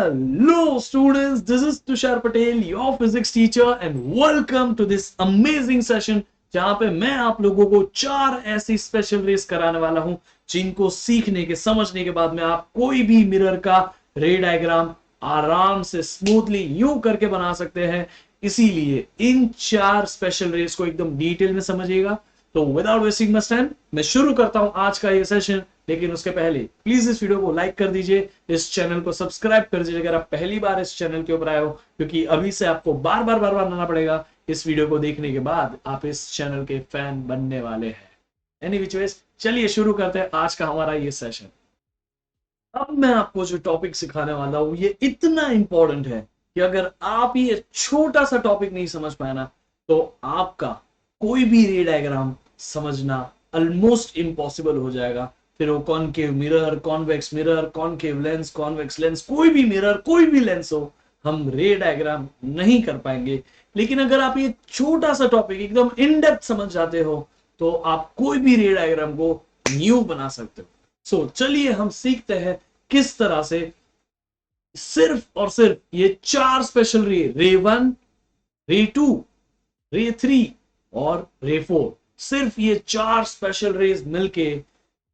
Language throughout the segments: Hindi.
Hello students, this is Tushar Patel, your physics teacher and welcome to this amazing session जहां पे मैं आप लोगों को 4 ऐसी स्पेशल रेस कराने वाला हूं जिनको सीखने के समझने के बाद में आप कोई भी मिरर का रे डायग्राम आराम से स्मूथली यूं करके बना सकते हैं। इसीलिए इन 4 स्पेशल रेस को एकदम डिटेल में समझिएगा। तो विदाउट वेस्टिंग मच टाइम मैं शुरू करता हूं आज का ये सेशन, लेकिन उसके पहले प्लीज इस वीडियो को लाइक कर दीजिए, इस चैनल को सब्सक्राइब कर दीजिए अगर आप पहली बार इस चैनल के ऊपर आए हो, क्योंकि अभी से आपको बार बार आना पड़ेगा। इस वीडियो को देखने के बाद आप इस चैनल के फैन बनने वाले हैं। एनी विच वेज, चलिए शुरू करते हैं आज का हमारा ये सेशन। अब मैं आपको जो टॉपिक सिखाने वाला हूं ये इतना इंपॉर्टेंट है कि अगर आप ये छोटा सा टॉपिक नहीं समझ पाए ना तो आपका कोई भी रे डायग्राम समझना ऑलमोस्ट इम्पॉसिबल हो जाएगा। फिर वो concave mirror, convex mirror, concave lens, convex lens, कोई भी मिरर, कोई भी लेंस हो, हम रे डायग्राम नहीं कर पाएंगे। लेकिन अगर आप ये छोटा सा टॉपिक एकदम इन डेप्थ समझ जाते हो तो आप कोई भी रे डायग्राम को न्यू बना सकते हो। सो चलिए हम सीखते हैं किस तरह से सिर्फ और सिर्फ ये 4 स्पेशल रे 1, रे 2, रे 3 और रे 4, सिर्फ ये 4 स्पेशल रेज मिलके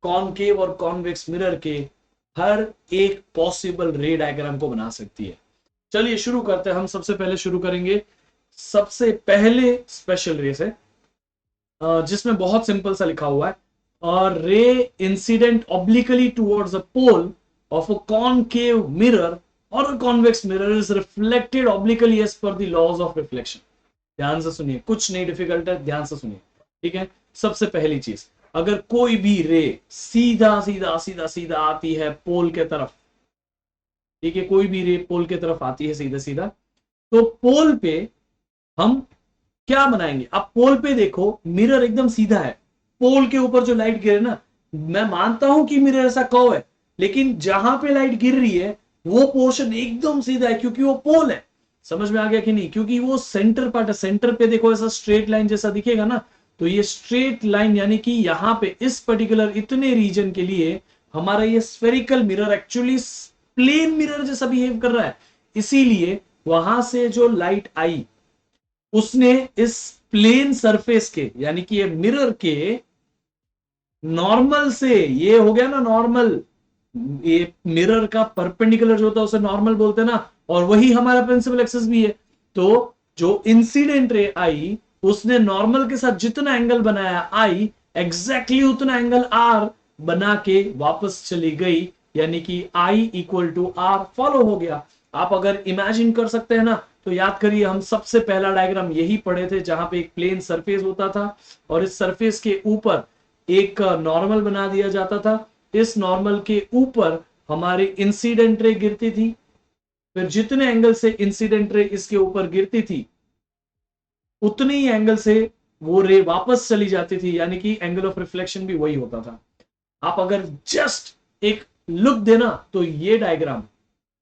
कॉनकेव और कॉन्वेक्स मिरर के हर एक पॉसिबल रे डायग्राम को बना सकती है। चलिए शुरू करते हैं। हम सबसे पहले शुरू करेंगे सबसे पहले स्पेशल रे से, जिसमें बहुत सिंपल सा लिखा हुआ है, और ray incident obliquely towards a pole of a concave mirror और a convex mirror is reflected obliquely as per the laws of reflection. ध्यान से सुनिए, कुछ नहीं डिफिकल्ट है, ध्यान से सुनिए, ठीक है। सबसे पहली चीज, अगर कोई भी रे सीधा सीधा सीधा सीधा आती है पोल के तरफ, ठीक है, कोई भी रे पोल के तरफ आती है सीधा सीधा, तो पोल पे हम क्या बनाएंगे? अब पोल पे देखो, मिरर एकदम सीधा है, पोल के ऊपर जो लाइट गिरे ना, मैं मानता हूं कि मिरर ऐसा कर्व है, लेकिन जहां पे लाइट गिर रही है वो पोर्शन एकदम सीधा है क्योंकि वो पोल है। समझ में आ गया कि नहीं? क्योंकि वो सेंटर पार्ट है, सेंटर पे देखो ऐसा स्ट्रेट लाइन जैसा दिखेगा ना, तो ये स्ट्रेट लाइन यानी कि यहां पे इस पर्टिकुलर इतने रीजन के लिए हमारा ये spherical mirror actually plane mirror जैसा बिहेव कर रहा है। इसीलिए वहां से जो लाइट आई उसने इस प्लेन सरफेस के यानी कि ये मिरर के नॉर्मल से, ये हो गया ना नॉर्मल, ये मिरर का परपेंडिकुलर जो होता है उसे नॉर्मल बोलते हैं ना, और वही हमारा प्रिंसिपल एक्सिस भी है। तो जो इंसिडेंट रे आई उसने नॉर्मल के साथ जितना एंगल बनाया आई एग्जैक्टली उतना एंगल आर बना के वापस चली गई, यानी कि I equal to are follow हो गया। आप अगर इमेजिन कर सकते हैं ना तो याद करिए, हम सबसे पहला डायग्राम यही पढ़े थे जहां पे एक प्लेन सरफेस होता था और इस सरफेस के ऊपर एक नॉर्मल बना दिया जाता था। इस नॉर्मल के ऊपर हमारी इंसिडेंट रे गिरती थी, फिर जितने एंगल से इंसिडेंट रे इसके ऊपर गिरती थी उतने ही एंगल से वो रे वापस चली जाती थी, यानी कि एंगल ऑफ रिफ्लेक्शन भी वही होता था। आप अगर जस्ट एक लुक देना तो ये डायग्राम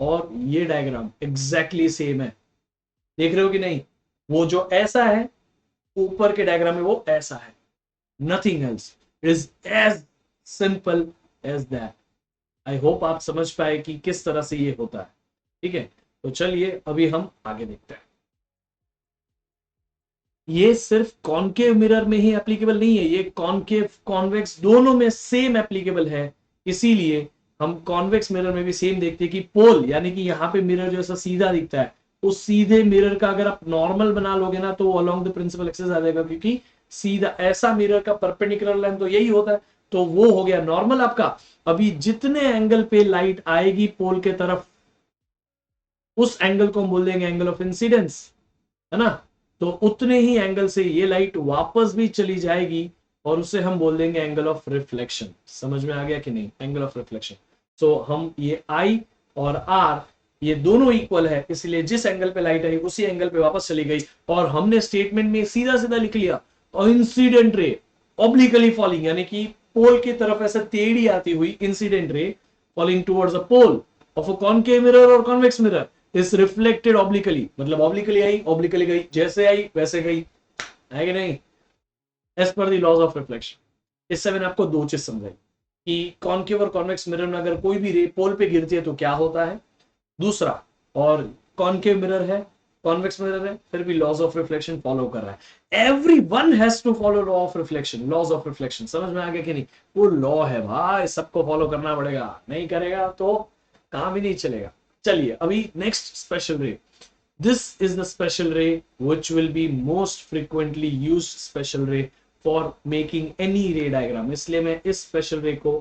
और ये डायग्राम एग्जैक्टली सेम है। देख रहे हो कि नहीं? वो जो ऐसा है ऊपर के डायग्राम में वो ऐसा है, nothing else, it is as simple as that. I hope आप समझ पाए कि किस तरह से ये होता है, ठीक है। तो चलिए अभी हम आगे देखते हैं। ये सिर्फ कॉनकेव मिरर में ही एप्लीकेबल नहीं है, ये कॉनकेव कॉन्वेक्स दोनों में सेम एप्लीकेबल है। इसीलिए हम कॉन्वेक्स मिरर में भी सेम देखते हैं कि पोल यानी कि यहाँ पे मिरर जो ऐसा सीधा दिखता है उस सीधे मिरर का अगर आप नॉर्मल बना लोगे ना तो अलोंग द प्रिंसिपल एक्सिस आ जाएगा, क्योंकि सीधा ऐसा मिरर का परपेंडिकुलर लाइन तो यही होता है। तो वो हो गया नॉर्मल आपका। अभी जितने एंगल पे लाइट आएगी पोल के तरफ उस एंगल को हम बोल देंगे एंगल ऑफ इंसिडेंस, है ना। तो उतने ही एंगल से ये लाइट वापस भी चली जाएगी और उसे हम बोल देंगे एंगल ऑफ रिफ्लेक्शन। समझ में आ गया कि नहीं? Angle of reflection. सो हम ये आई और आर ये दोनों इक्वल है, इसलिए जिस एंगल पे लाइट आई उसी एंगल पे वापस चली गई। और हमने स्टेटमेंट में सीधा सीधा लिख लिया, और इंसिडेंट रे ऑब्लिकली फॉलिंग यानी कि पोल की तरफ ऐसे टेढ़ी आती हुई incident ray falling towards a pole of a concave mirror और convex mirror is reflected obliquely, मतलब ऑब्लिकली आई ऑब्लिकली गई, जैसे आई वैसे गई, है कि नहीं? As per the laws of reflection. इससे मैंने आपको दो चीज समझाई कि कॉनकेव और कॉन्वेक्स मिरर में अगर कोई भी रे पोल पे गिरती है तो क्या होता है, दूसरा, और कॉनकेव मिरर है, कॉन्वेक्स मिरर है, फिर भी लॉज ऑफ रिफ्लेक्शन फॉलो कर रहा है। Everyone has to follow law of reflection, laws of reflection. समझ में आ गया कि नहीं? वो लॉ है भाई, सबको फॉलो करना पड़ेगा, नहीं करेगा तो काम ही नहीं चलेगा। चलिए अभी नेक्स्ट स्पेशल रे। This is the special ray which will be most frequently used special ray for making any ray diagram। इसलिए मैं इस स्पेशल रे को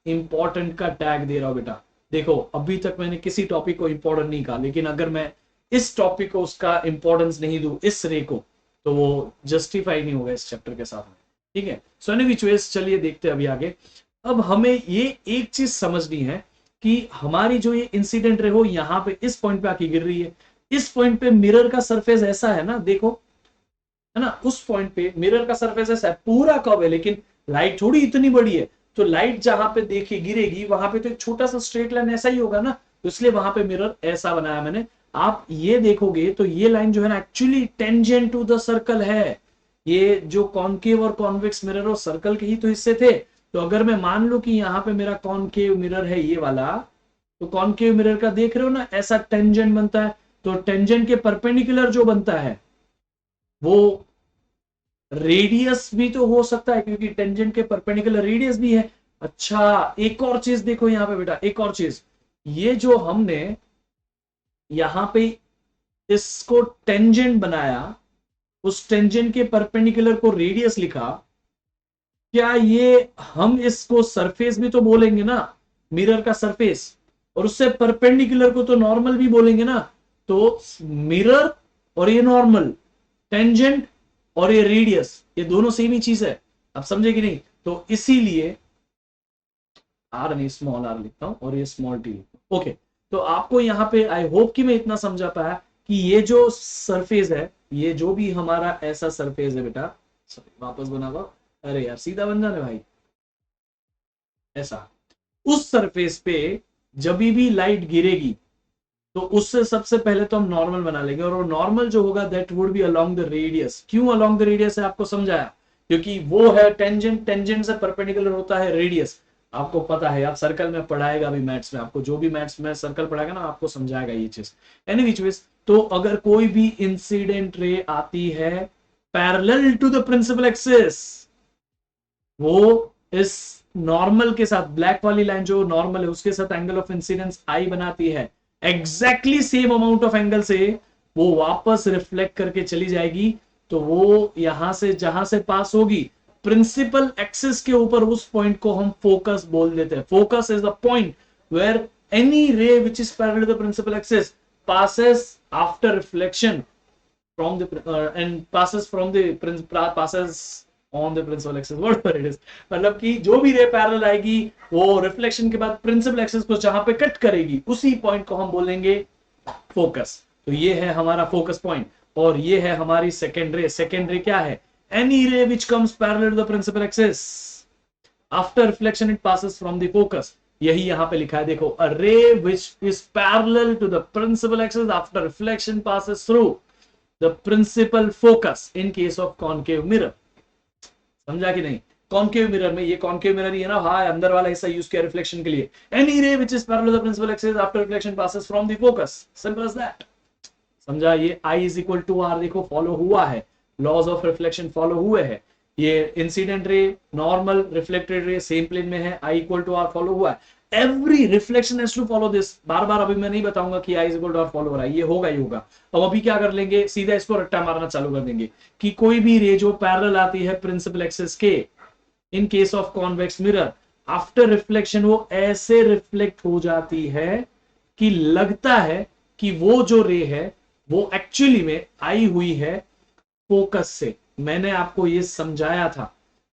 इंपॉर्टेंट का टैग दे रहा हूं बेटा। देखो अभी तक मैंने किसी टॉपिक को इंपॉर्टेंट नहीं कहा, लेकिन अगर मैं इस टॉपिक को उसका इंपॉर्टेंस नहीं दूं, इस रे को, तो वो जस्टिफाई नहीं होगा इस चैप्टर के साथ में। ठीक है, सो एनी व्हिच वेज चलिए देखते हैं अभी आगे। अब हमें ये एक चीज समझनी है कि हमारी जो ये इंसिडेंट रे हो यहाँ पे इस पॉइंट पे आके गिर रही है, इस पॉइंट पे मिरर का सरफेस ऐसा है ना, देखो, है ना, उस पॉइंट पे मिरर का सरफेस ऐसा है, पूरा कव है, लेकिन लाइट थोड़ी इतनी बड़ी है, तो लाइट जहां पे देखी गिरेगी वहां पे तो एक छोटा सा स्ट्रेट लाइन ऐसा ही होगा ना, तो इसलिए वहां पे मिरर ऐसा बनाया मैंने। आप ये देखोगे तो ये लाइन जो है ना actually tangent to the circle है। ये जो कॉनकेव और कॉन्वेक्स मिरर और सर्कल के ही तो हिस्से थे। तो अगर मैं मान लू कि यहाँ पे मेरा कॉनकेव मिरर है ये वाला, तो कॉनकेव मिरर का देख रहे हो ना ऐसा टेंजेंट बनता है, तो टेंजेंट के परपेंडिकुलर जो बनता है वो रेडियस भी तो हो सकता है, क्योंकि टेंजेंट के परपेंडिकुलर रेडियस भी है। अच्छा एक और चीज देखो यहाँ पे बेटा, एक और चीज, ये जो हमने यहां पे इसको टेंजेंट बनाया, उस टेंजेंट के परपेंडिकुलर को रेडियस लिखा, क्या ये हम इसको सरफेस भी तो बोलेंगे ना, मिरर का सरफेस, और उससे परपेंडिकुलर को तो नॉर्मल भी बोलेंगे ना। तो मिरर और ये नॉर्मल, टेंजेंट और ये रेडियस, ये दोनों सेम ही चीज है। आप समझे कि नहीं? तो इसीलिए आर नहीं स्मॉल आर लिखता हूं और ये स्मॉल टी लिखता हूं। ओके, तो आपको यहां पे आई होप कि मैं इतना समझा पाया कि ये जो सरफेस है, ये जो भी हमारा ऐसा सरफेस है बेटा, सॉरी वापस बना हुआ, अरे यार सीधा बन जाने भाई, ऐसा, उस सरफेस पे जब भी लाइट गिरेगी तो उससे सबसे पहले तो हम नॉर्मल बना लेंगे, और वो नॉर्मल जो होगा that would be along the radius. क्यों अलोंग द रेडियस है आपको समझाया, क्योंकि वो है टेंजेंट, टेंजेंट से परपेंडिकुलर होता है रेडियस। आपको पता है, आप सर्कल में पढ़ाएगा भी मैथ्स में, आपको जो भी मैथ्स में सर्कल पढ़ाएगा ना आपको समझाएगा ये चीज। एनीवेज, तो अगर कोई भी इंसिडेंट रे आती है parallel to the principal axis, वो इस नॉर्मल के साथ, ब्लैक वाली लाइन जो नॉर्मल है उसके साथ एंगल ऑफ इंसिडेंस आई बनाती है, exactly same amount of angle से वो वापस रिफ्लेक्ट करके चली जाएगी। तो वो यहां से जहां से पास होगी प्रिंसिपल एक्सिस के ऊपर, उस पॉइंट को हम फोकस बोल देते हैं। Focus is the point where any ray which is parallel to the principal axis passes after reflection from the and passes from the passes on the principal axis, whatever it is। मतलब कि जो भी रे पैरेलल आएगी वो रिफ्लेक्शन के बाद प्रिंसिपल एक्सिस को जहां पे कट करेगी उसी पॉइंट को हम बोलेंगे फोकस। तो ये है हमारा फोकस पॉइंट, और ये है हमारी सेकेंड रे। सेकेंड रे क्या है? Any ray which comes parallel to the principal axis after reflection it passes from the focus. यही यहां पे लिखा है, देखो, a ray which is parallel to the principal axis after reflection passes through the principal focus in case of concave mirror. समझा कि नहीं? कॉनकेव मिरर में, ये कॉनकेव मिरर ही है ना, हाँ, अंदर वाला हिस्सा यूज किया रिफ्लेक्शन के लिए। Any ray which is parallel to the principal axis after reflection passes from the focus, simple as that. समझा? ये I is equal to r देखो फॉलो हुआ है, लॉज ऑफ रिफ्लेक्शन फॉलो हुए हैं। ये incident ray, normal, reflected ray same plane में है, I equal to are follow हुआ है। Every reflection has to follow this. बार बार अभी मैं नहीं बताऊंगा कि I is equal to are follow हो रहा है, ये होगा ही होगा। अब अभी क्या कर लेंगे, सीधा इसको रट्टा मारना चालू कर देंगे कि कोई भी रे जो पैरेलल आती है प्रिंसिपल एक्सिस के, इन case of convex mirror, after reflection वो ऐसे रिफ्लेक्ट हो जाती है कि लगता है कि वो जो रे है वो एक्चुअली में आई हुई है फोकस से। मैंने आपको ये समझाया था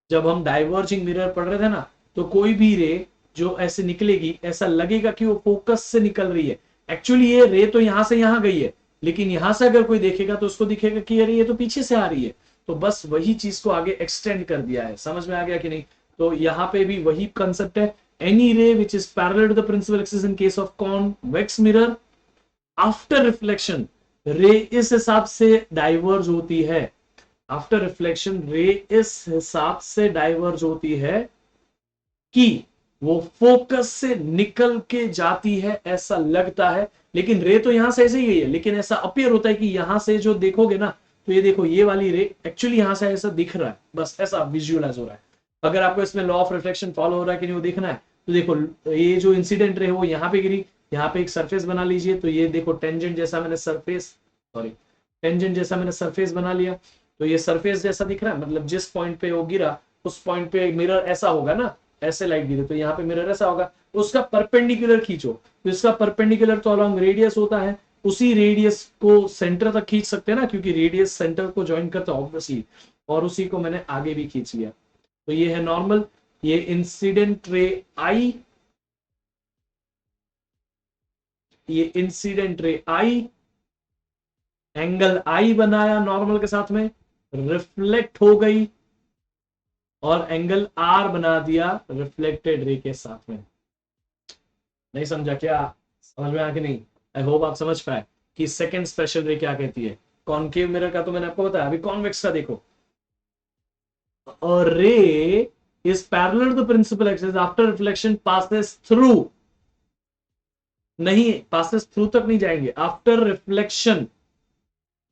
जब हम डाइवर्जिंग मिरर पढ़ रहे थे ना, तो कोई भी रे जो ऐसे निकलेगी ऐसा लगेगा कि वो फोकस से निकल रही है। एक्चुअली ये रे तो यहां से यहां गई है, लेकिन यहां से अगर कोई देखेगा तो उसको दिखेगा कि अरे ये तो पीछे से आ रही है। तो बस वही चीज को आगे एक्सटेंड कर दिया है। समझ में आ गया कि नहीं? तो यहां पे भी वही कंसेप्ट है, any ray which is parallel to the principal axis in case of convex mirror after reflection, ray इस हिसाब से डाइवर्ज होती है। आफ्टर रिफ्लेक्शन रे इस हिसाब से डाइवर्ज होती है कि वो फोकस से निकल के जाती है, ऐसा लगता है, लेकिन रे तो यहां से ऐसे ही गई है, लेकिन ऐसा अपीयर होता है कि यहां से जो देखोगे ना, तो ये देखो ये वाली रे एक्चुअली यहां से ऐसा दिख रहा है, बस ऐसा विजुअलाइज हो रहा है। अगर आपको इसमें लॉ ऑफ रिफ्लेक्शन फॉलो हो रहा है कि नहीं वो देखना है, तो देखो ये जो इंसिडेंट रे वो यहाँ पे गिरी, यहाँ पे एक सरफेस बना लीजिए, तो ये देखो टेंजेंट जैसा मैंने सरफेस, सॉरी टेंजेंट जैसा मैंने सरफेस बना लिया, तो ये सरफेस जैसा दिख रहा है, मतलब जिस पॉइंट पे वो गिरा उस पॉइंट पे मिरर ऐसा होगा ना, ऐसे लाइट गिरे तो यहाँ पे मिरर ऐसा होगा, तो उसका परपेंडिकुलर खींचो, तो इसका परपेंडिकुलर तो अलॉन्ग रेडियस होता है, उसी रेडियस को सेंटर तक खींच सकते हैं ना, क्योंकि रेडियस सेंटर को ज्वाइन करता है ऑब्वियसली, और उसी को मैंने आगे भी खींच लिया। तो ये है नॉर्मल, ये इंसिडेंट रे आई, ये इंसिडेंट रे आई, एंगल आई बनाया नॉर्मल के साथ में, रिफ्लेक्ट हो गई, और एंगल आर बना दिया रिफ्लेक्टेड रे के साथ में। नहीं समझा क्या? समझ में आ कि नहीं? आई होप आप समझ पाए कि सेकंड स्पेशल रे क्या कहती है। कॉनकेव मिरर का तो मैंने आपको बताया, अभी कॉन्वेक्स का देखो। A ray is parallel to the principal axis after reflection passes through, नहीं passes through तक नहीं जाएंगे, after reflection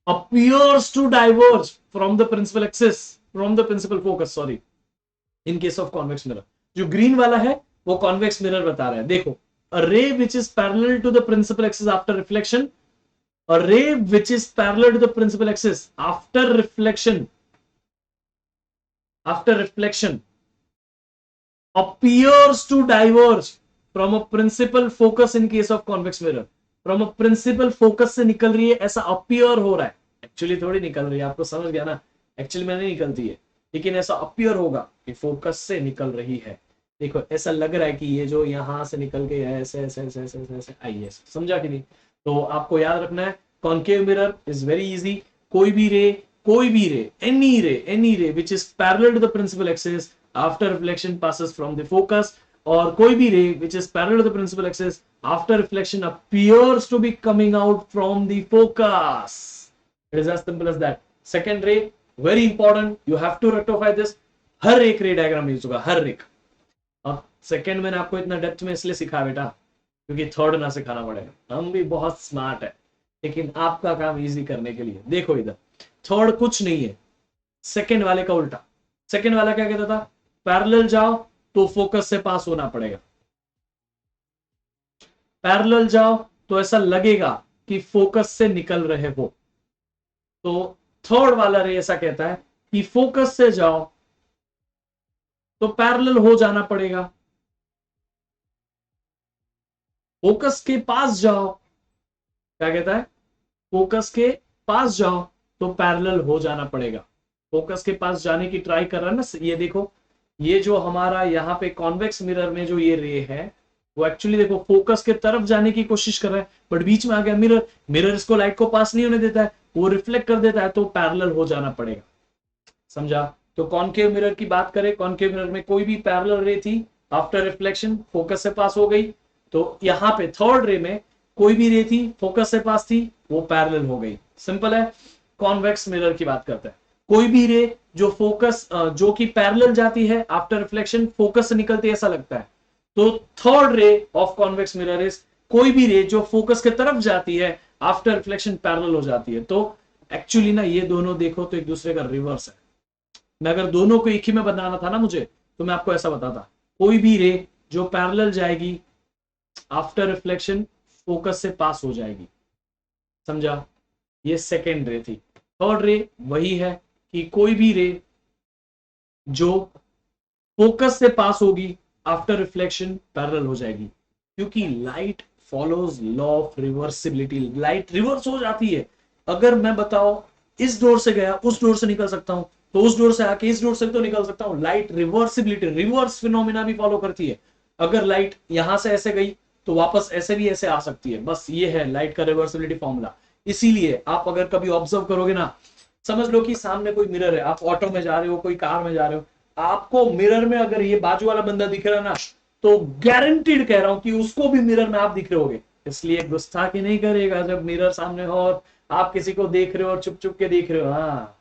appears to diverge from the principal axis, from the principal focus, sorry, in case of convex mirror। जो ग्रीन वाला है वो कॉन्वेक्स मिरर बता रहा है। देखो, a ray which is parallel to the principal axis after reflection, a ray which is parallel to the principal axis after reflection, after reflection appears to diverge from a principal focus in case of convex mirror, from a principal focus से निकल रही है, ऐसा appear हो रहा है, एक्चुअली थोड़ी निकल रही है, आपको समझ गया ना, एक्चुअली में नहीं निकलती है, लेकिन ऐसा appear होगा कि फोकस से निकल रही है। देखो ऐसा लग रहा है कि ये जो यहां से निकल के ऐसे ऐसे ऐसे ऐसे ऐसे ऐसे आई है, समझा कि नहीं? तो आपको याद रखना है concave mirror is very easy, कोई भी ray, any ray which is parallel to the principal axis after reflection passes from the focus, और कोई भी रे which is parallel to the principal axis after reflection appears to be coming out from the focus. It is as simple as that. Second ray very important, you have to rectify this, हर एक रे डायग्राम यूज होगा, हर एक। अब सेकंड मैंने आपको इतना डेप्थ में इसलिए सिखाया बेटा क्योंकि थर्ड ना सिखाना पड़ेगा, हम भी बहुत स्मार्ट है, लेकिन आपका काम इजी करने के लिए। देखो इधर थर्ड कुछ नहीं है, सेकंड वाले का उल्टा। सेकंड वाला क्या कहता था, पैरेलल जाओ तो फोकस से पास होना पड़ेगा, पैरेलल जाओ तो ऐसा लगेगा कि फोकस से निकल रहे हो। तो थर्ड वाला रे ऐसा कहता है कि फोकस से जाओ तो पैरेलल हो जाना पड़ेगा, फोकस के पास जाओ, क्या कहता है, फोकस के पास जाओ तो पैरेलल हो जाना पड़ेगा। फोकस के पास जाने की ट्राई कर रहा है ना, ये देखो ये जो हमारा यहाँ पे कॉन्वेक्स मिरर में जो ये रे है वो एक्चुअली देखो फोकस के तरफ जाने की कोशिश कर रहा है, बट बीच में आ गया मिरर, मिरर इसको लाइट को पास नहीं होने देता है, वो रिफ्लेक्ट कर देता है, तो पैरेलल हो जाना पड़ेगा। समझा? तो कॉनकेव मिरर की बात करें, कॉनकेव मिरर में कोई भी पैरेलल रे थी, आफ्टर रिफ्लेक्शन फोकस से पास हो गई, तो यहाँ पे थर्ड रे में कोई भी रे थी फोकस से पास थी, वो पैरेलल हो गई। सिंपल है। कॉन्वेक्स मिरर की बात करते हैं, कोई भी रे जो फोकस जो कि पैरेलल जाती है आफ्टर रिफ्लेक्शन फोकस से निकलती है ऐसा लगता है, तो third ray of convex mirror is कोई भी रे जो फोकस के तरफ जाती है आफ्टर रिफ्लेक्शन पैरेलल हो जाती है। तो एक्चुअली ना ये दोनों देखो तो एक दूसरे का रिवर्स है। मैं अगर दोनों को एक ही में बनाना था ना मुझे, तो मैं आपको ऐसा बताता, कोई भी रे जो पैरेलल जाएगी आफ्टर रिफ्लेक्शन फोकस से पास हो जाएगी। समझा? ये सेकेंड रे थी। थर्ड रे वही है कि कोई भी रे जो फोकस से पास होगी आफ्टर रिफ्लेक्शन पैरेलल हो जाएगी, क्योंकि light follows law of reversibility, light reverse हो जाती है। अगर मैं बताओ इस डोर से गया उस डोर से निकल सकता हूं, तो उस डोर से आके इस डोर से तो निकल सकता हूं। लाइट रिवर्सिबिलिटी, रिवर्स फिनोमिना भी फॉलो करती है। अगर लाइट यहां से ऐसे गई तो वापस ऐसे भी ऐसे आ सकती है, बस ये है लाइट का रिवर्सिबिलिटी फॉर्मूला। इसीलिए आप अगर कभी ऑब्जर्व करोगे ना, समझ लो कि सामने कोई मिरर है, आप ऑटो में जा रहे हो, कोई कार में जा रहे हो, आपको मिरर में अगर ये बाजू वाला बंदा दिख रहा है ना, तो गारंटीड कह रहा हूं कि उसको भी मिरर में आप दिख रहे होगे। इसलिए गुस्ताखी नहीं करेगा जब मिरर सामने हो और आप किसी को देख रहे हो और चुप चुप के देख रहे हो, हाँ,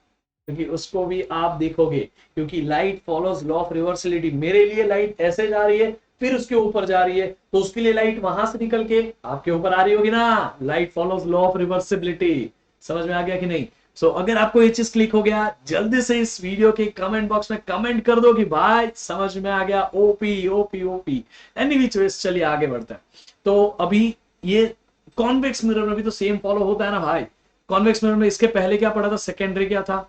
क्योंकि उसको भी आप देखोगे, क्योंकि light follows law of reversibility. मेरे लिए लाइट ऐसे जा रही है फिर उसके ऊपर जा रही है, तो उसके लिए लाइट वहां से निकल के आपके ऊपर आ रही होगी ना। Light follows law of reversibility. समझ में आ गया कि नहीं? अगर आपको ये चीज क्लिक हो गया, जल्दी से इस वीडियो के कमेंट बॉक्स में कमेंट कर दो कि भाई समझ में आ गया। OP OP OP. Any which ways, चलिए आगे बढ़ते हैं। तो अभी ये कॉन्वेक्स मिरर में भी तो सेम फॉलो होता है ना भाई। कॉन्वेक्स मिरर में इसके पहले क्या पढ़ा था? सेकेंडरी क्या था?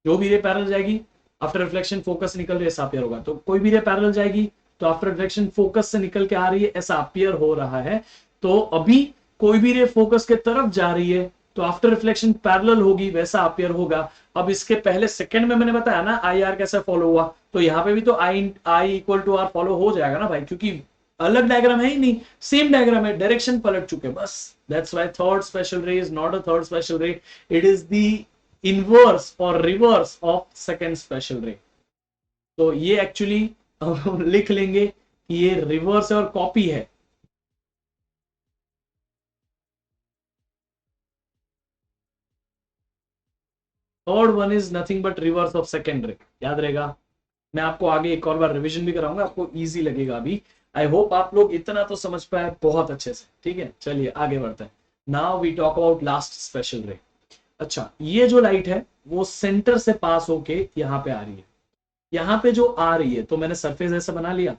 जो भी रे पैरेलल जाएगी, आफ्टर रिफ्लेक्शन फोकस निकल रही है, ऐसा अपीयर होगा। तो कोई भी रे पैरेलल जाएगी तो आफ्टर रिफ्लेक्शन फोकस से निकल के आ रही है, ऐसा अपीयर हो रहा है। तो अभी कोई भी रे फोकस के तरफ जा रही है तो आफ्टर रिफ्लेक्शन पैरेलल होगी, वैसा अपीयर होगा। अब इसके पहले सेकंड में मैंने बताया ना आई आर कैसे फॉलो हुआ, तो यहां पे भी तो I equal to are follow हो जाएगा ना भाई, क्योंकि अलग डायग्राम है ही नहीं, सेम डायग्राम है, डायरेक्शन पलट चुके बस। That's why third special ray is not a third special रे, इट इज द इनवर्स और रिवर्स ऑफ सेकंड स्पेशल रे। तो ये एक्चुअली लिख लेंगे कि ये रिवर्स है और कॉपी है। Third one is nothing but reverse of second रे, याद रहेगा। मैं आपको आगे एक और बार रिवीजन भी कराऊंगा, आपको इजी लगेगा अभी। आई होप आप लोग इतना तो समझ पाए बहुत अच्छे से, ठीक है। चलिए आगे बढ़ते हैं। Now we talk about last special ray. अच्छा, ये जो लाइट है वो सेंटर से पास होके यहाँ पे आ रही है। यहाँ पे जो आ रही है, तो मैंने सरफेस ऐसा बना लिया।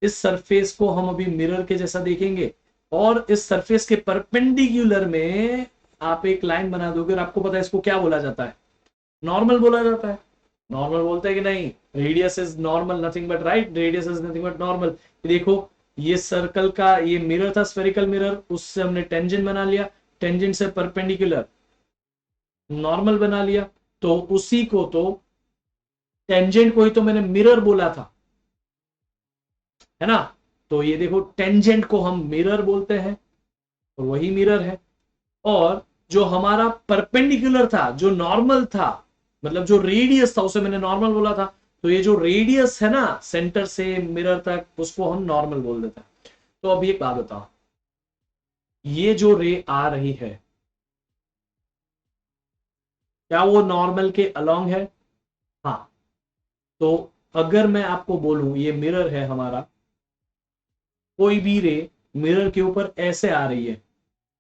इस सरफेस को हम अभी मिरर के जैसा देखेंगे, और इस सरफेस के परपेंडिकुलर में आप एक लाइन बना दोगे, और आपको पता है इसको क्या बोला जाता है? नॉर्मल बोला जाता है। नॉर्मल बोलते हैं कि नहीं? Radius is normal, nothing but right, radius is nothing but normal. देखो, ये सर्कल का ये मिरर था, स्फेरिकल मिरर, उससे हमने टेंजेंट बना लिया, टेंजेंट से परपेंडिकुलर नॉर्मल बना लिया। तो उसी को तो टेंजेंट को ही तो मैंने मिरर बोला था, है ना। तो ये देखो, टेंजेंट को हम मिरर बोलते हैं, और वही मिरर है। और जो हमारा परपेंडिकुलर था, जो नॉर्मल था, मतलब जो रेडियस था, उसे मैंने नॉर्मल बोला था। तो ये जो रेडियस है ना सेंटर से मिरर तक, उसको हम नॉर्मल बोल देते हैं। तो अभी एक बात बताओ, ये जो रे आ रही है, क्या वो नॉर्मल के अलोंग है? हाँ। तो अगर मैं आपको बोलूं ये मिरर है हमारा, कोई भी रे मिरर के ऊपर ऐसे आ रही है,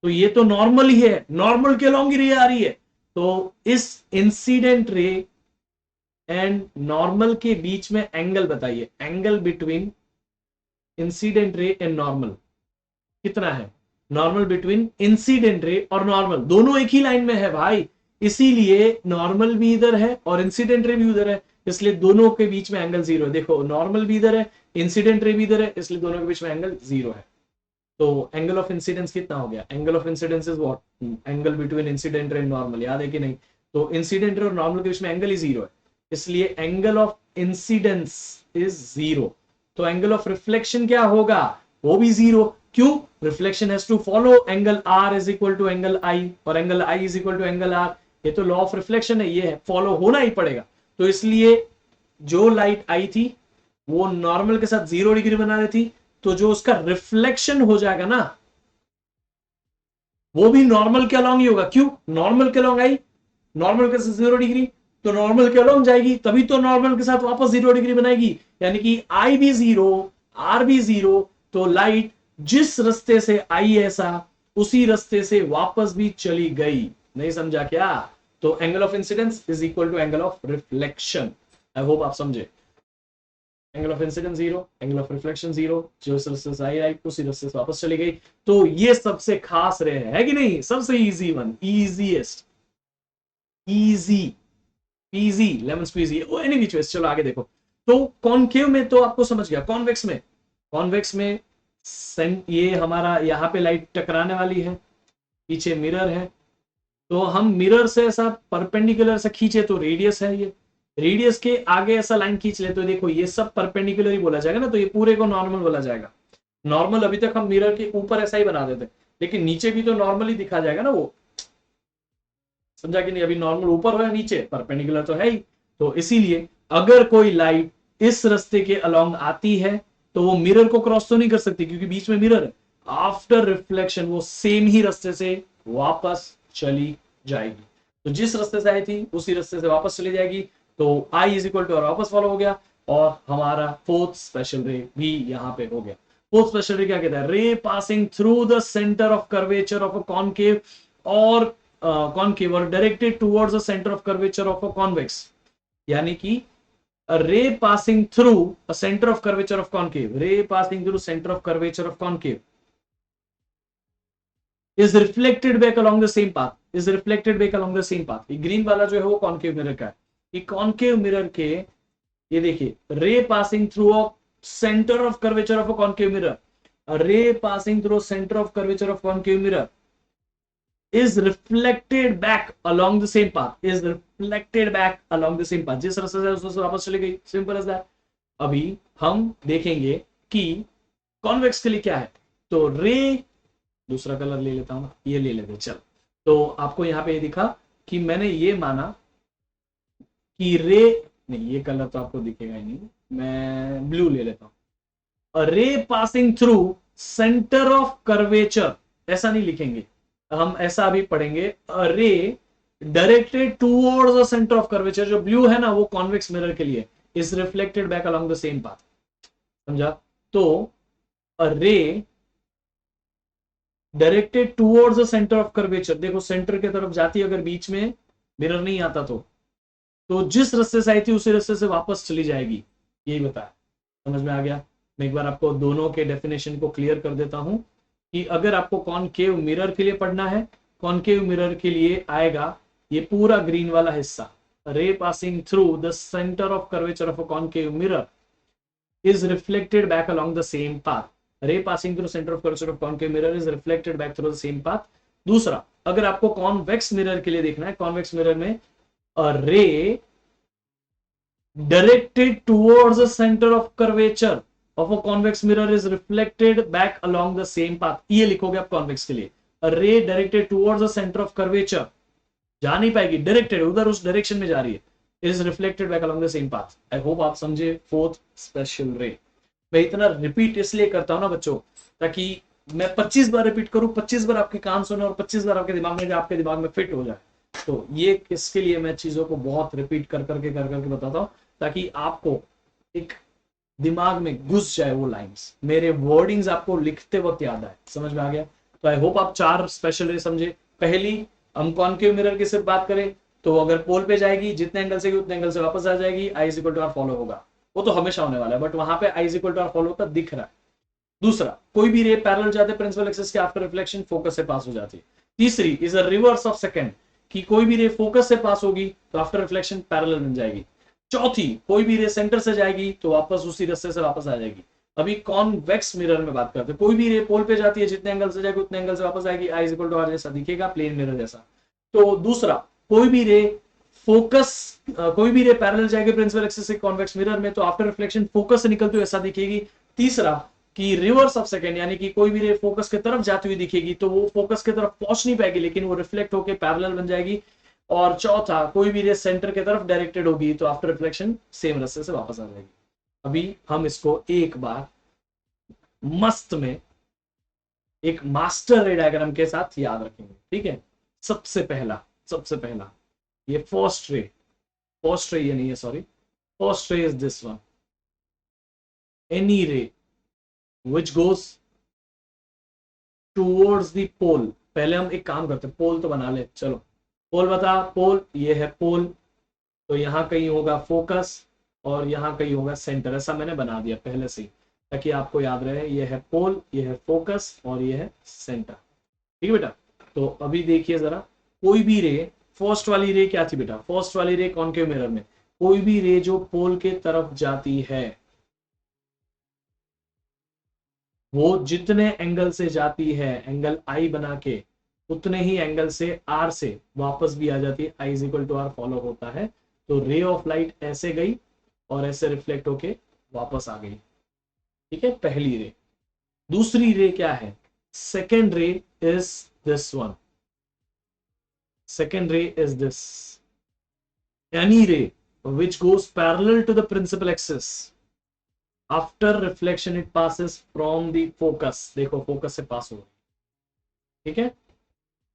तो ये तो नॉर्मल ही है, नॉर्मल के अलोंग ही रे आ रही है। तो इस इंसिडेंट रे एंड नॉर्मल के बीच में एंगल बताइए, angle between incident ray and normal कितना है? नॉर्मल बिटवीन इंसिडेंट रे और नॉर्मल, दोनों एक ही लाइन में है भाई, इसीलिए नॉर्मल भी इधर है और इंसिडेंट रे भी उधर है, इसलिए दोनों के बीच में एंगल जीरो है। देखो, नॉर्मल भी इधर है, इंसिडेंट रे भी इधर है, इसलिए दोनों के बीच में एंगल जीरो है। तो एंगल ऑफ इंसिडेंस कितना हो गया? Angle of incidence is what? Angle between incident ray and normal, याद है कि नहीं? तो इंसिडेंट रे और नॉर्मल के बीच में एंगल ही जीरो है, इसलिए angle of incidence is zero. तो एंगल ऑफ रिफ्लेक्शन क्या होगा? वो भी जीरो। क्यों? Reflection has to follow angle r is equal to angle i, और angle i is equal to angle r. ये तो लॉ ऑफ रिफ्लेक्शन है, ये फॉलो होना ही पड़ेगा। तो इसलिए जो लाइट आई थी वो नॉर्मल के साथ 0 डिग्री बना रही थी, तो जो उसका रिफ्लेक्शन हो जाएगा ना, वो भी नॉर्मल के अलोंग ही होगा। क्यों? नॉर्मल के अलोंग आई, नॉर्मल के साथ 0 डिग्री, तो नॉर्मल के अलोंग जाएगी, तभी तो नॉर्मल के साथ वापस 0 डिग्री बनाएगी, यानी कि आई भी जीरो, आर भी जीरो। तो लाइट जिस रास्ते से आई ऐसा, उसी रास्ते से वापस भी चली गई। नहीं समझा क्या? तो angle of incidence is equal to angle of reflection. I hope आप समझे। Angle of incidence zero, angle of reflection zero, जो रास्ते से आई उसी रास्ते से वापस चली गई। तो ये सबसे खास रे है कि नहीं? सबसे easy one, easiest, easy PG, lemon squeezy, any which ways. चलो आगे देखो। तो कॉनकेव में तो आपको समझ गया, कॉन्वेक्स में, कॉन्वेक्स में ये हमारा यहाँ पे लाइट टकराने वाली है, पीछे मिरर है। तो हम मिरर से ऐसा परपेंडिकुलर से खींचे तो रेडियस है, ये रेडियस के आगे ऐसा लाइन खींच ले तो देखो ये सब परपेंडिकुलर ही बोला जाएगा ना, तो ये पूरे को नॉर्मल बोला जाएगा। नॉर्मल अभी तक हम मिरर के ऊपर ऐसा ही बना देते, लेकिन नीचे भी तो नॉर्मल ही दिखा जाएगा ना वो। समझा कि नहीं? अभी नॉर्मल ऊपर हो या नीचे, परपेंडिकुलर तो है ही। तो इसीलिए अगर कोई लाइट इस रास्ते के अलोंग आती है तो वो मिरर को क्रॉस तो नहीं कर सकती, क्योंकि बीच में मिरर है। आफ्टर रिफ्लेक्शन वो सेम ही रास्ते से वापस चली जाएगी। तो जिस रास्ते से आई थी उसी रास्ते से वापस चली जाएगी। तो आई इज इक्वल टू और वापस फॉलो हो गया, और हमारा फोर्थ स्पेशल रे भी यहां पे हो गया। फोर्थ स्पेशल रे क्या कहता है, रे passing through the centre of curvature of a concave और कॉनकेव और directed towards the centre of curvature of a convex, यानी कि a ray passing through a center of curvature of concave, ray passing through center of curvature of concave is reflected back along the same path, is reflected back along the same path। ये ग्रीन वाला जो है वो कॉन्केव मिरर का है। ये कॉन्केव मिरर के, ये देखिए, रे passing through a centre of curvature of a concave mirror, रे passing through centre of curvature of concave mirror is reflected back along the same path, is reflected back along the same path, जिस रास्ते से उस रास्ते वापस चली गई, सिंपल एज दैट। अभी हम देखेंगे कि कॉन्वेक्स के लिए क्या है। तो रे, दूसरा कलर ले लेता हूं, ये ले लेते चल। तो आपको यहाँ पे ये दिखा कि मैंने ये माना कि रे, नहीं ये कलर तो आपको दिखेगा ही नहीं, मैं ब्लू ले लेता हूं। रे passing through centre of curvature, ऐसा नहीं लिखेंगे हम, ऐसा अभी पढ़ेंगे, रे directed towards the centre of curvature, जो ब्लू है ना वो कॉन्वेक्स मिरर के लिए, is reflected back along the same path, समझा। तो रे directed towards the centre of curvature, देखो सेंटर की तरफ जाती है, अगर बीच में मिरर नहीं आता तो जिस रास्ते से आई थी उसी रास्ते से वापस चली जाएगी, यही बताया, समझ में आ गया। मैं एक बार आपको दोनों के डेफिनेशन को क्लियर कर देता हूं कि अगर आपको कॉनकेव मिरर के लिए पढ़ना है, कॉनकेव मिरर के लिए आएगा ये पूरा ग्रीन वाला हिस्सा, रे passing through the centre of curvature of a concave mirror is reflected back along the same path, रे passing through centre of curvature of concave mirror is reflected back through the same path. दूसरा, अगर आपको कॉन्वेक्स मिरर के लिए देखना है, कॉन्वेक्स मिरर में रे directed towards the center of curvature of a convex mirror is reflected back along the same path, ये लिखोगे आप कॉन्वेक्स के लिए। a ray directed towards the center of curvature, जा नहीं पाएगी, डायरेक्टेड उधर उस डायरेक्शन में जा रही है, is reflected back along the same path। I hope आप समझे फोर्थ स्पेशल रे। मैं इतना रिपीट इसलिए करता हूं ना बच्चों, ताकि मैं 25 बार रिपीट करूं, 25 बार आपके कान सुने और 25 बार आपके दिमाग में, आपके दिमाग में फिट हो जाए। तो ये इसके लिए मैं चीजों को बहुत रिपीट कर करके बताता हूं, ताकि आपको एक दिमाग में घुस जाए वो लाइंस, मेरे वर्डिंग्स आपको लिखते वक्त याद आए, समझ में आ गया। तो आई होप आप 4 स्पेशल रे समझे। पहली, हम कॉनकेव मिरर की सिर्फ बात करें तो अगर पोल पे जाएगी, जितने एंगल से उतने एंगल से वापस आ जाएगी, i is equal to are follow होगा, वो तो हमेशा होने वाला है, बट वहां पे i is equal to are follow होता दिख रहा है। दूसरा, कोई भी रे पैरेलल जाते प्रिंसिपल एक्सिस के आफ्टर रिफ्लेक्शन फोकस से पास हो जाती है। तीसरी is a reverse of second, कि कोई भी रे फोकस से पास होगी तो आफ्टर रिफ्लेक्शन पैरेलल बन जाएगी। चौथी, कोई भी रे सेंटर से जाएगी तो वापस उसी रास्ते से वापस आ जाएगी। अभी कॉन्वेक्स मिरर में बात करते हैं, कोई भी रे पोल पे जाती है, जितने एंगल से जाएगी उतने एंगल से वापस आएगी, आई इज इक्वल टू आर जैसा दिखेगा, प्लेन मिरर जैसा। तो दूसरा, कोई भी रे फोकस, कोई भी रे पैरेलल जाएगी प्रिंसिपल एक्सिस से कॉन्वेक्स मिरर में तो आफ्टर रिफ्लेक्शन फोकस से निकलती हुई ऐसा दिखेगी। तीसरा, कि रिवर्स ऑफ सेकंड, यानी कि कोई भी रे फोकस की तरफ जाती हुई दिखेगी तो वो फोकस की तरफ पहुंच नहीं पाएगी, लेकिन वो रिफ्लेक्ट होकर पैरेलल बन जाएगी। और चौथा, कोई भी रे सेंटर की तरफ डायरेक्टेड होगी तो आफ्टर रिफ्लेक्शन सेम रास्ते से वापस आ जाएगी। अभी हम इसको एक बार मस्त में एक मास्टर रे डायग्राम के साथ याद रखेंगे, ठीक है। सबसे पहला ये फर्स्ट रे ये नहीं है, sorry, first ray is this one, any रे which goes towards the pole। पहले हम एक काम करते हैं, पोल तो बना ले, चलो पोल बता, पोल ये है पोल, तो यहां कहीं होगा फोकस और यहां कहीं होगा सेंटर, ऐसा मैंने बना दिया पहले से ही ताकि आपको याद रहे, ये है पोल, ये है फोकस और ये है सेंटर, ठीक है बेटा। तो अभी देखिए जरा, कोई भी रे, फर्स्ट वाली रे क्या थी बेटा, फर्स्ट वाली रे कॉनकेव मिरर में, कोई भी रे जो पोल के तरफ जाती है वो जितने एंगल से जाती है, एंगल आई बना के, उतने ही एंगल से आर से वापस भी आ जाती है, i is equal to are follow होता है। तो रे ऑफ लाइट ऐसे गई और ऐसे रिफ्लेक्ट होके वापस आ गई, ठीक है, पहली रे। दूसरी रे क्या है, सेकेंड रे इज दिस वन, सेकेंड रे इज दिस, एनी रे which goes parallel to the principal axis, after reflection it passes from the focus, देखो फोकस से पास हो, ठीक है।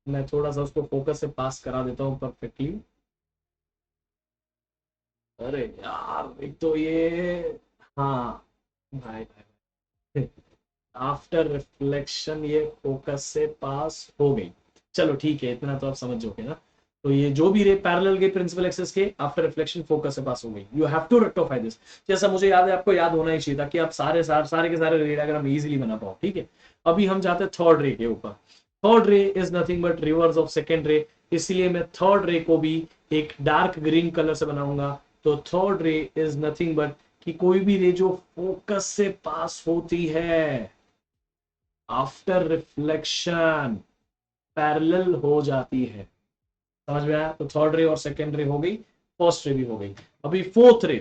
मैं थोड़ा सा उसको फोकस से पास करा देता हूं परफेक्टली। अरे यार एक तो ये, हाँ भाई भाई, आफ्टर रिफ्लेक्शन ये फोकस से पास हो गई। चलो ठीक है, इतना तो आप समझ जाओगे ना। तो ये जो भी रे पैरेलल के प्रिंसिपल एक्सिस के आफ्टर रिफ्लेक्शन फोकस से पास हो गई। You have to rectify this. जैसा मुझे याद है, आपको याद होना ही चाहिए, ताकि आप सारे के सारे रे डायग्राम इजीली बना पाओ। ठीक है, अभी हम जाते हैं थर्ड रे के ऊपर। थर्ड रे is nothing but reverse of second रे, इसलिए मैं थर्ड रे को भी एक डार्क ग्रीन कलर से बनाऊंगा। तो थर्ड रे इज नथिंग बट कि कोई भी रे जो फोकस से पास होती है आफ्टर रिफ्लेक्शन पैरेलल हो जाती है। समझ में आया? तो थर्ड रे और सेकेंड रे हो गई, फर्स्ट रे भी हो गई। अभी fourth ray,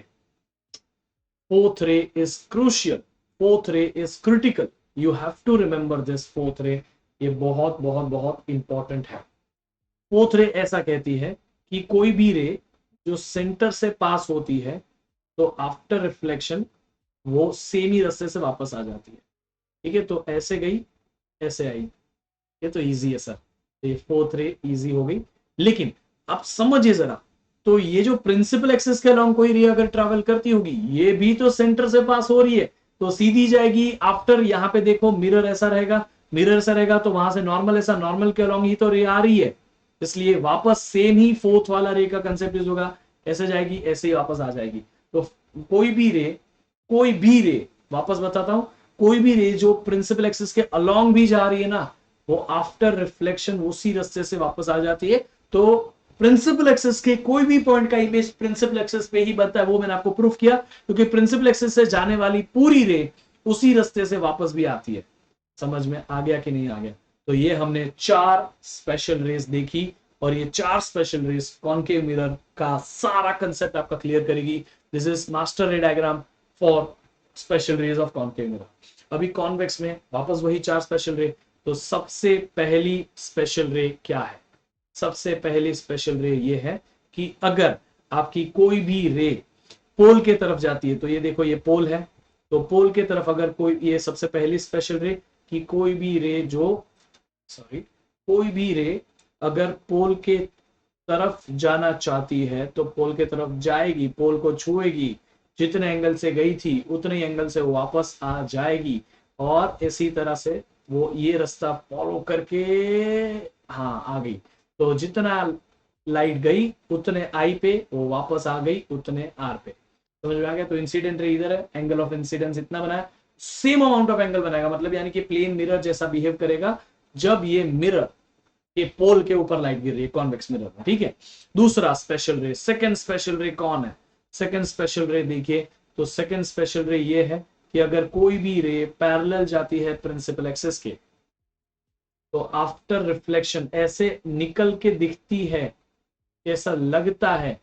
fourth ray is crucial, fourth ray is critical. You have to remember this fourth ray, ये बहुत बहुत बहुत इंपॉर्टेंट है। फोर्थ रे ऐसा कहती है कि कोई भी रे जो सेंटर से पास होती है तो आफ्टर रिफ्लेक्शन वो सेम ही रास्ते से वापस आ जाती है। ठीक है, तो ऐसे गई, ऐसे आई, ये तो इजी है सर। ये फोर्थ रे इजी हो गई। लेकिन आप समझिए जरा, तो ये जो प्रिंसिपल एक्सिस के अलोंग कोई रे अगर ट्रैवल करती होगी, ये भी तो सेंटर से पास हो रही है, तो सीधी जाएगी आफ्टर। यहां पे देखो मिरर ऐसा रहेगा, मिरर ऐसा रहेगा, तो वहां से नॉर्मल ऐसा, नॉर्मल के अलोंग ही तो रे आ रही है, इसलिए वापस सेम ही फोर्थ वाला रे का कंसेप्ट यूज होगा। ऐसे जाएगी, ऐसे ही वापस आ जाएगी। तो कोई भी रे, कोई भी रे, वापस बताता हूं, कोई भी रे जो प्रिंसिपल एक्सिस के अलोंग भी जा रही है ना, वो आफ्टर रिफ्लेक्शन उसी रास्ते से वापस आ जाती है। तो प्रिंसिपल एक्सिस के कोई भी पॉइंट का इमेज प्रिंसिपल एक्सिस पे ही बनता है, वो मैंने आपको प्रूफ किया, क्योंकि प्रिंसिपल एक्सिस से जाने वाली पूरी रे उसी रास्ते से वापस भी आती है। समझ में आ गया कि नहीं आ गया? तो ये हमने चार स्पेशल रेस देखी, और ये चार स्पेशल रेस कॉनकेव मिरर का सारा कंसेप्ट आपका क्लियर करेगी। This is master ray diagram for special rays of concave mirror. अभी कॉन्वेक्स में वापस वही चार स्पेशल रे। तो सबसे पहली स्पेशल रे क्या है? सबसे पहली स्पेशल रे ये है कि अगर आपकी कोई भी रे पोल के तरफ जाती है, तो ये देखो ये पोल है, तो पोल के तरफ अगर कोई, ये सबसे पहली स्पेशल रे कि कोई भी रे जो, सॉरी, कोई भी रे अगर पोल के तरफ जाना चाहती है तो पोल के तरफ जाएगी, पोल को छुएगी, जितने एंगल से गई थी उतने ही एंगल से वापस आ जाएगी, और इसी तरह से वो ये रास्ता फॉलो करके, हाँ, आ गई। तो जितना लाइट गई उतने आई पे वो वापस आ गई, उतने आर पे। समझ में आ गया? तो इंसिडेंट रे इधर है, एंगल ऑफ इंसिडेंस इतना बनाया, सेम अमाउंट ऑफ एंगल बनाएगा, मतलब यानी कि प्लेन मिरर जैसा बिहेव करेगा जब ये मिरर के पोल के ऊपर लाइट गिर रही है कॉन्वेक्स मिरर में। ठीक है, दूसरा स्पेशल रे, सेकंड स्पेशल रे कौन है? सेकंड स्पेशल रे देखिए, तो सेकंड स्पेशल रे ये है कि अगर कोई भी रे पैरेलल जाती है प्रिंसिपल एक्सिस के, तो आफ्टर रिफ्लेक्शन ऐसे निकल के दिखती है, ऐसा लगता है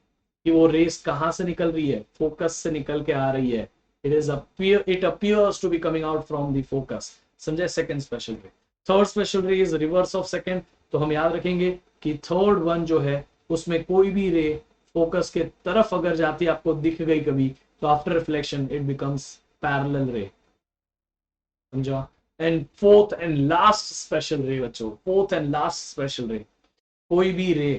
कि वो रेस कहां से निकल रही है, फोकस से निकल के आ रही है। It appears to be coming out from the focus. समझे? Second special ray. Third special ray is reverse of second. तो हम याद रखेंगे कि थर्ड वन जो है उसमें कोई भी रे फोकस के तरफ अगर जाती आपको दिख गई कभी, तो after reflection it becomes parallel रे। समझा? And fourth and last special रे बच्चों, फोर्थ एंड लास्ट स्पेशल रे, कोई भी रे,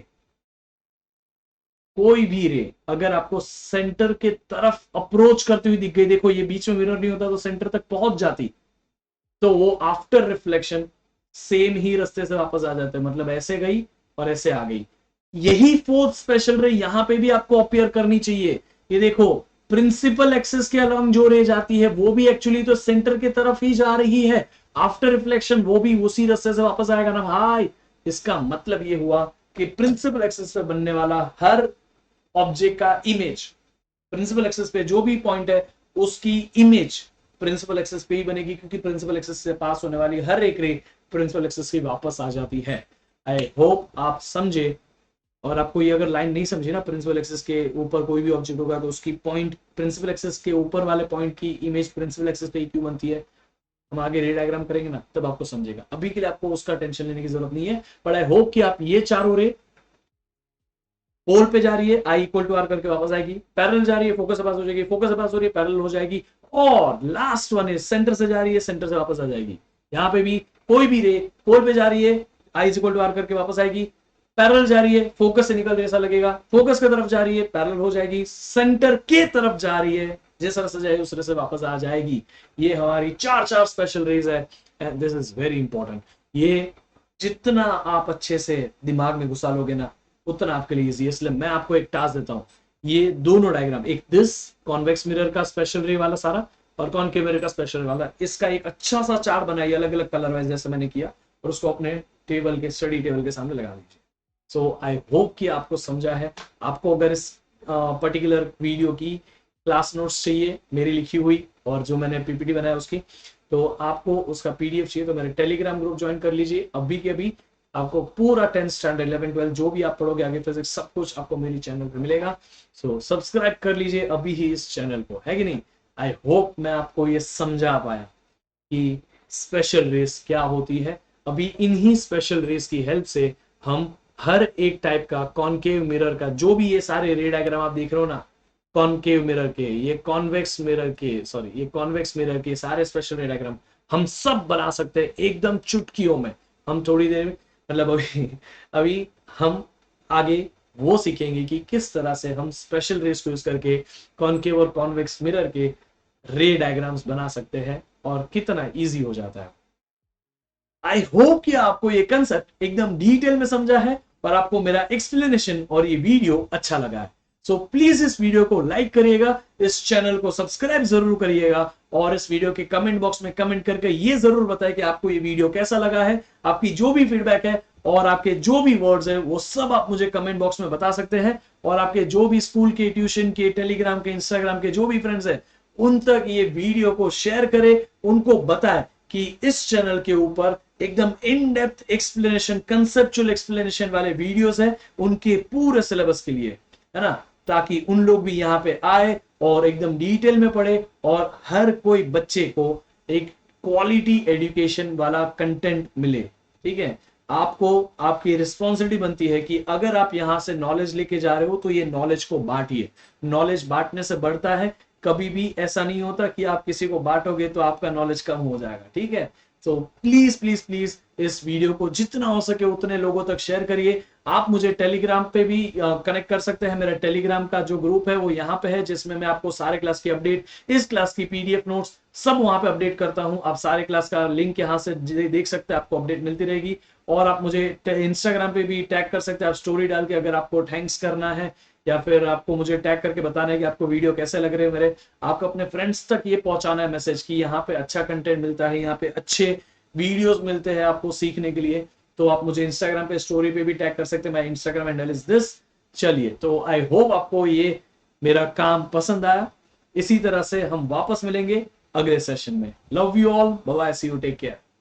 कोई भी रे अगर आपको सेंटर के तरफ अप्रोच करती हुई दिख गई, देखो ये बीच में मिरर नहीं होता तो सेंटर तक पहुंच जाती, तो वो आफ्टर रिफ्लेक्शन सेम ही रास्ते से वापस आ जाते हैं, मतलब ऐसे गई और ऐसे आ गई। यही फोर्थ स्पेशल रे यहां पे भी आपको अपियर करनी चाहिए। ये देखो, प्रिंसिपल एक्सिस के अलोंग जो रे जाती है वो भी एक्चुअली तो सेंटर की तरफ ही जा रही है, आफ्टर रिफ्लेक्शन वो भी उसी रास्ते से वापस आएगा ना भाई। इसका मतलब ये हुआ कि प्रिंसिपल एक्सिस पे बनने वाला हर ऑब्जेक्ट का इमेज, प्रिंसिपल एक्सिस पे जो भी पॉइंट है उसकी इमेज प्रिंसिपल एक्सिस पे ही बनेगी, क्योंकि प्रिंसिपल एक्सिस से पास होने वाली हर एक रे प्रिंसिपल एक्सिस की वापस आ जाती है। आई होप आप समझे। और आपको ये अगर लाइन नहीं समझी ना, प्रिंसिपल एक्सिस के ऊपर कोई भी ऑब्जेक्ट होगा तो उसकी पॉइंट प्रिंसिपल एक्सिस के ऊपर वाले पॉइंट की इमेज प्रिंसिपल एक्सिस पे ही क्यों बनती है, हम आगे रे डायग्राम करेंगे ना तब आपको समझेगा। अभी के लिए आपको उसका टेंशन लेने की जरूरत नहीं है, बट आई होप कि आप ये चारों रे, पोल पे जा रही है आई इक्वल टू आर करके वापस आएगी, पैरेलल जा रही है फोकस से पास हो जाएगी, फोकस से पास हो रही है पैरेलल हो जाएगी, और लास्ट वन है सेंटर से जा रही है, सेंटर से वापस आ जाएगी। यहां पे भी कोई भी रे पोल पे जा रही है आई इक्वल टू आर करके वापस आएगी, पैरेलल जा रही है फोकस से निकल रही है ऐसा लगेगा, फोकस की तरफ जा रही है पैरेलल हो जाएगी, सेंटर के तरफ जा रही है जिस तरह से जाएगी उस तरह से वापस आ जाएगी। ये हमारी चार स्पेशल रेज है and this is very important. ये जितना आप अच्छे से दिमाग में घुसा लोगे ना उतना आपके लिए इजी है। इसलिए मैं आपको एक टास्क देता हूं, ये दोनों डायग्राम, एक दिस कॉन्वेक्स मिरर का स्पेशल रे वाला सारा और कॉनकेव मिरर का स्पेशल रे वाला, इसका एक अच्छा सा चार्ट बनाइए अलग अलग कलर वाइज जैसे मैंने किया, और उसको अपने टेबल के स्टडी टेबल के सामने लगा दीजिए। सो आई होप कि आपको समझा है। आपको अगर इस पर्टिकुलर वीडियो की क्लास नोट्स चाहिए मेरी लिखी हुई और जो मैंने पीपीटी बनाया उसकी, तो आपको उसका पीडीएफ चाहिए तो मेरे टेलीग्राम ग्रुप ज्वाइन कर लीजिए अभी के अभी। आपको पूरा 10th स्टैंडर्ड 11 12 जो भी आप पढ़ोगे आगे फिजिक्स सब कुछ आपको मेरी चैनल पे मिलेगा। सो सब्सक्राइब कर लीजिए अभी ही इस चैनल को, है कि नहीं। आई होप मैं आपको ये समझा पाया कि स्पेशल रेस क्या होती है। अभी इन्हीं स्पेशल रेस की हेल्प से हम हर एक टाइप का कॉनकेव मिरर का, जो भी ये सारे रे डायग्राम आप देख रहे हो ना, कॉनकेव मिरर के, ये कॉन्वेक्स मिरर के, सॉरी ये कॉन्वेक्स मिरर के सारे स्पेशल रे डायग्राम हम सब बना सकते हैं एकदम चुटकियों में। हम थोड़ी देर में मतलब अभी हम आगे वो सीखेंगे कि किस तरह से हम स्पेशल रेस को यूज करके कॉनकेव और कॉन्वेक्स मिरर के रे डायग्राम्स बना सकते हैं और कितना इजी हो जाता है। आई होप कि आपको ये कंसेप्ट एकदम डिटेल में समझा है और आपको मेरा एक्सप्लेनेशन और ये वीडियो अच्छा लगा है। सो प्लीज इस वीडियो को लाइक करिएगा, इस चैनल को सब्सक्राइब जरूर करिएगा और इस वीडियो के कमेंट बॉक्स में कमेंट करके ये जरूर बताएं कि आपको ये वीडियो कैसा लगा है। आपकी जो भी फीडबैक है और आपके जो भी वर्ड्स है वो सब आप मुझे कमेंट बॉक्स में बता सकते हैं। और आपके जो भी स्कूल के, ट्यूशन के, टेलीग्राम के, इंस्टाग्राम के जो भी फ्रेंड्स है उन तक ये वीडियो को शेयर करें, उनको बताएं कि इस चैनल के ऊपर एकदम in depth explanation, conceptual explanation वाले वीडियोस है उनके पूरे सिलेबस के लिए, है ना, ताकि उन लोग भी यहाँ पे आए और एकदम डिटेल में पढ़े और हर कोई बच्चे को एक क्वालिटी एजुकेशन वाला कंटेंट मिले। ठीक है, आपको आपकी रिस्पॉन्सिबिलिटी बनती है कि अगर आप यहां से नॉलेज लेके जा रहे हो तो ये नॉलेज को बांटिए। नॉलेज बांटने से बढ़ता है, कभी भी ऐसा नहीं होता कि आप किसी को बांटोगे तो आपका नॉलेज कम हो जाएगा। ठीक है, तो प्लीज प्लीज प्लीज इस वीडियो को जितना हो सके उतने लोगों तक शेयर करिए। आप मुझे टेलीग्राम पे भी कनेक्ट कर सकते हैं। मेरा टेलीग्राम का जो ग्रुप है वो यहाँ पे है, जिसमें मैं आपको सारे क्लास की अपडेट, इस क्लास की पीडीएफ नोट्स सब वहां पे अपडेट करता हूं। आप सारे क्लास का लिंक यहाँ से देख सकते हैं, आपको अपडेट मिलती रहेगी। और आप मुझे इंस्टाग्राम पे भी टैग कर सकते हैं, आप स्टोरी डाल के, अगर आपको थैंक्स करना है या फिर आपको मुझे टैग करके बताना है कि आपको वीडियो कैसे लग रहे हैं मेरे। आपको अपने फ्रेंड्स तक ये पहुंचाना है मैसेज कि यहाँ पे अच्छा कंटेंट मिलता है, यहाँ पे अच्छे वीडियोस मिलते हैं आपको सीखने के लिए। तो आप मुझे इंस्टाग्राम पे स्टोरी पे भी टैग कर सकते हैं, my Instagram handle is this. चलिए, तो आई होप आपको ये मेरा काम पसंद आया। इसी तरह से हम वापस मिलेंगे अगले सेशन में। Love you all, bye bye, see you, take care.